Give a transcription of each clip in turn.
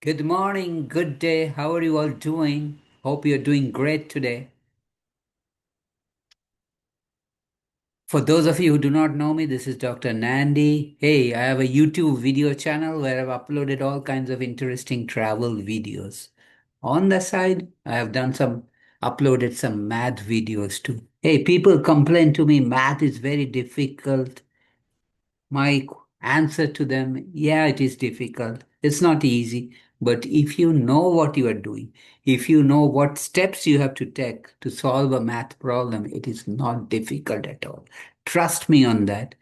Good morning, good day. How are you all doing? Hope you're doing great today. For those of you who do not know me, this is Dr. Nandi. Hey, I have a YouTube video channel where I've uploaded all kinds of interesting travel videos. On the side, I have uploaded some math videos too. Hey, people complain to me math is very difficult. My answer to them, yeah, it is difficult. It's not easy. But if you know what you are doing, if you know what steps you have to take to solve a math problem, it is not difficult at all. Trust me on that.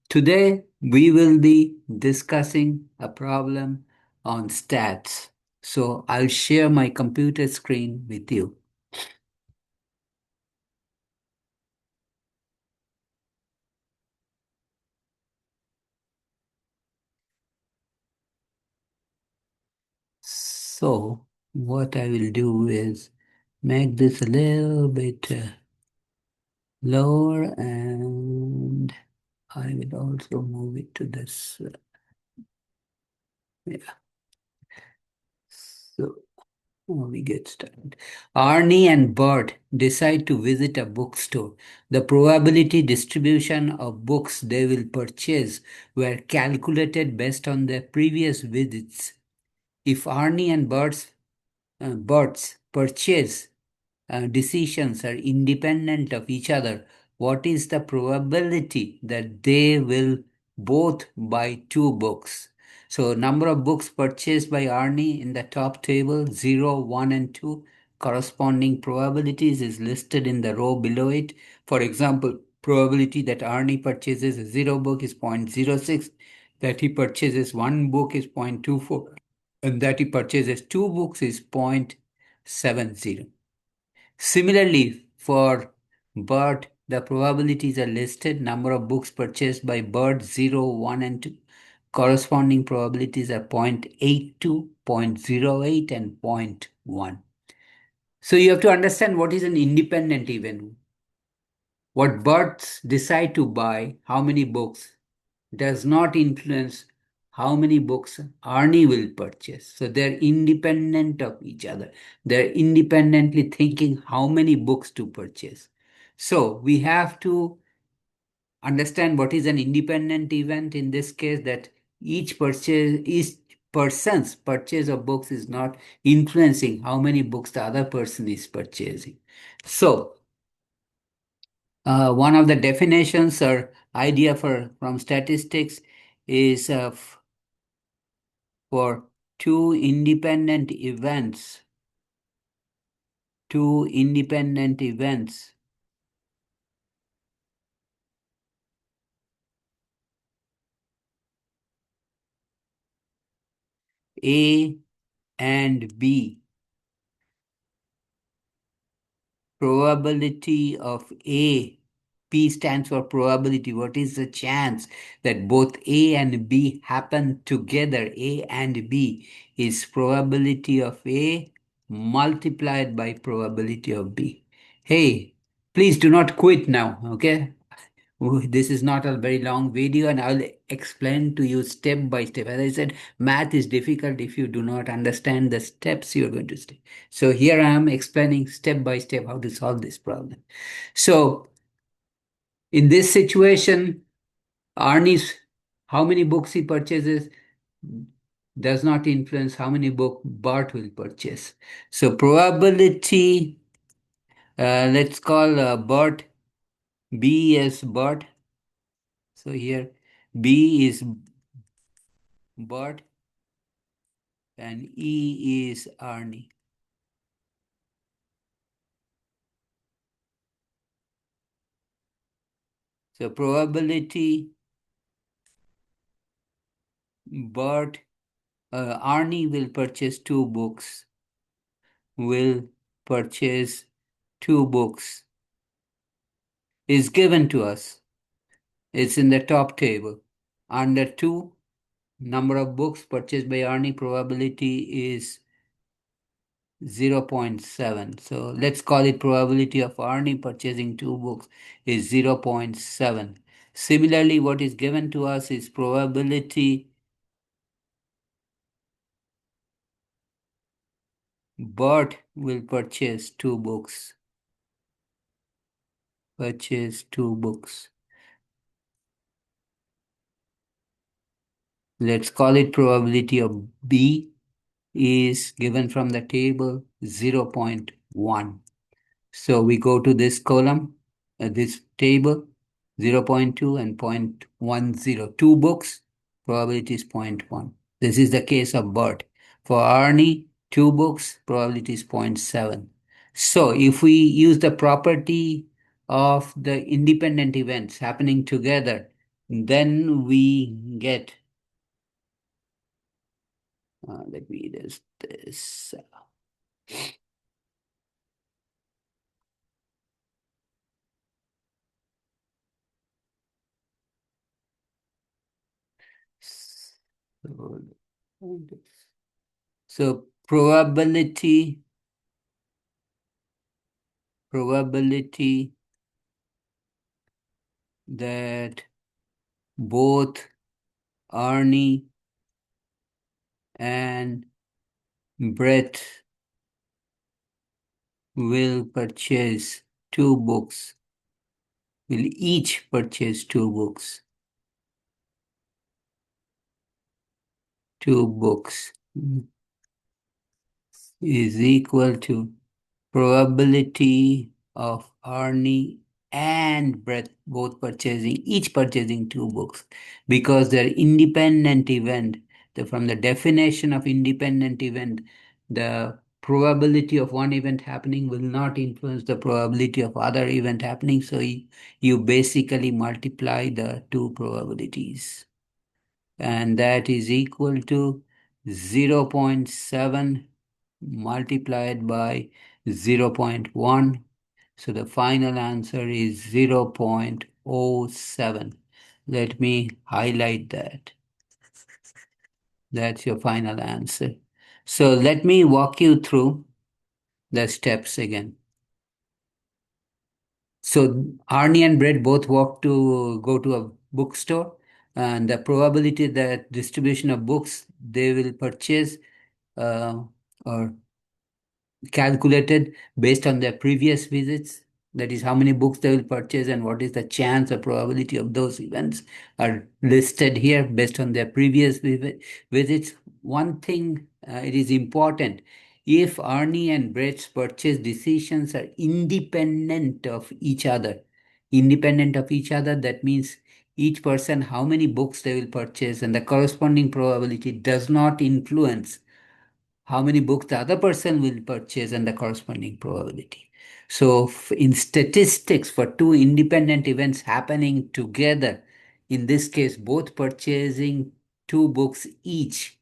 Today, we will be discussing a problem on stats. So I'll share my computer screen with you. So what I will do is make this a little bit lower, and I will also move it to this. Yeah. So we get started. Arnie and Bert decide to visit a bookstore. The probability distribution of books they will purchase were calculated based on their previous visits. If Arnie and Bert's purchase decisions are independent of each other, what is the probability that they will both buy two books? So, number of books purchased by Arnie in the top table 0, 1, and 2. Corresponding probabilities is listed in the row below it. For example, probability that Arnie purchases a 0 book is 0.06, that he purchases one book is 0.24, and that he purchases two books is 0.70. Similarly, for Bert, the probabilities are listed. Number of books purchased by Bert 0, 1, and 2. Corresponding probabilities are 0.82, 0.08, and zero point 0.1. So you have to understand what is an independent event. What Berts decide to buy, how many books, does not influence how many books Arnie will purchase. So they're independent of each other. They're independently thinking how many books to purchase. So we have to understand what is an independent event in this case, that each person's purchase of books is not influencing how many books the other person is purchasing. So one of the definitions or idea for from statistics is for two independent events, two independent events, A and B. Probability of A, P stands for probability. What is the chance that both A and B happen together? A and B is probability of A multiplied by probability of B. Hey, please do not quit now, okay? This is not a very long video, and I'll explain to you step by step. As I said, math is difficult if you do not understand the steps you're going to take. So here I am explaining step by step how to solve this problem. So in this situation, Arnie's how many books he purchases does not influence how many book Bart will purchase. So probability, let's call Bart B as Bart. So here B is Bart and E is Arnie. So probability Bart Arnie will purchase will purchase two books is given to us. It's in the top table. Under 2, number of books purchased by Arnie, probability is 0.7. So let's call it probability of Arnie purchasing two books is 0.7. Similarly, what is given to us is probability Bert will purchase two books. Purchase two books. Let's call it probability of B is given from the table 0.1. So we go to this column, this table, 0.2 and 0.10. Two books, probability is zero point 0.1. This is the case of Bert. For Arnie, two books, probability is zero point 0.7. So if we use the property of the independent events happening together, then we get, let me use this. So, so probability that both Arnie and Brett will purchase two books, will each purchase two books is equal to probability of Arnie and Brett both purchasing, each purchasing two books, because they're independent event. From the definition of independent event, the probability of one event happening will not influence the probability of other event happening. So you basically multiply the two probabilities, and that is equal to 0.7 multiplied by 0.1. So the final answer is 0.07. Let me highlight that. That's your final answer. So let me walk you through the steps again. So Arnie and Brett both go to a bookstore, and the probability that distribution of books they will purchase uh, or calculated based on their previous visits. That is how many books they will purchase and what is the chance or probability of those events are listed here based on their previous visits. One thing, it is important, if Arnie and Brett's purchase decisions are independent of each other, that means each person how many books they will purchase, and the corresponding probability does not influence how many books the other person will purchase and the corresponding probability. So, in statistics, for two independent events happening together, in this case, both purchasing two books each,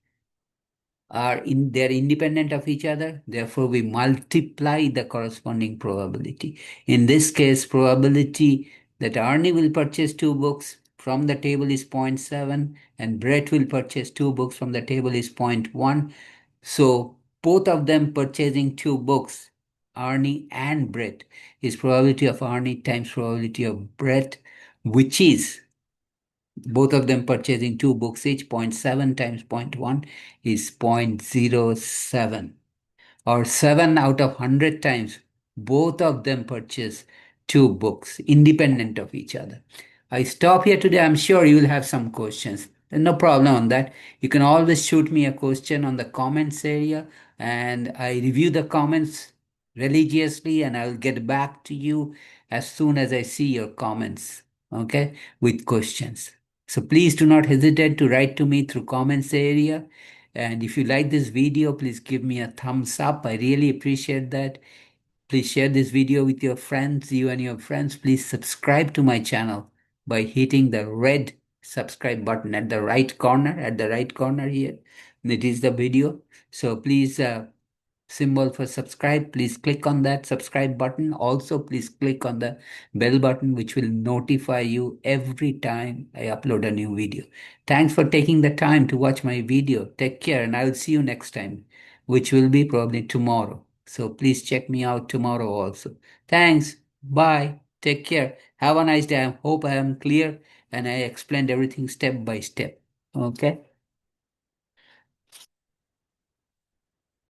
they're independent of each other, therefore we multiply the corresponding probability. In this case, probability that Arnie will purchase two books from the table is zero point 0.7 and Brett will purchase two books from the table is zero point 0.1. So both of them purchasing two books, Arnie and Brett, is probability of Arnie times probability of Brett, which is both of them purchasing two books each. Zero point 0.7 times zero point 0.1 is 0.07, or 7 out of 100 times both of them purchase two books independent of each other. I stop here today. I'm sure you will have some questions. There's no problem on that. You can always shoot me a question on the comments area, and I review the comments religiously, and I'll get back to you as soon as I see your comments, okay, with questions. So please do not hesitate to write to me through comments area. And if you like this video, please give me a thumbs up. I really appreciate that. Please share this video with your friends, you and your friends. Please subscribe to my channel by hitting the red subscribe button at the right corner here. It is the video. So please, symbol for subscribe, please click on that subscribe button. Also, please click on the bell button, which will notify you every time I upload a new video. Thanks for taking the time to watch my video. Take care, and I will see you next time, which will be probably tomorrow. So please check me out tomorrow also. Thanks. Bye. Take care. Have a nice day. I hope I am clear and I explained everything step by step. Okay.